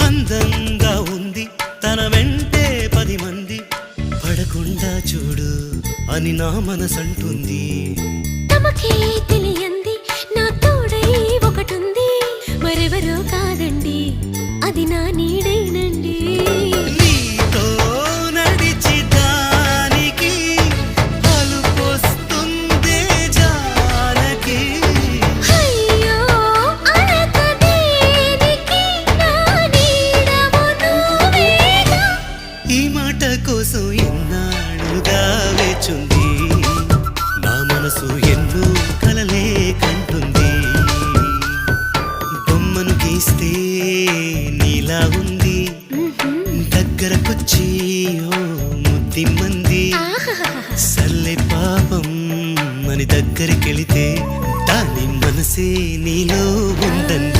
అందంగా ఉంది తన వెంటే 10 మంది పడకుండా చూడు అని నా మనసంటుంది. తమకే తెలియంది నా తోడై ఒకటుంది, మరెవరో కాదండి అది నా నీడైనండి. నీతో నడిచి దానికి అలుపొస్తుందే జానకి. అయ్యో అనక దేనికి నా నీడవు నువ్వేగా. ఈ మాట కోసం ఎన్నాళ్ళుగా వేచుంది నా మనసు, ఎన్నో కలలే కంటుంది. బొమ్మను గీస్తే నీలా ఉంది, దగ్గరకొచ్చి ఓ ముద్దిమ్మంది. సల్లే పాపం అని దగ్గరికెళితే దాని మనసే నీలో ఉందండి.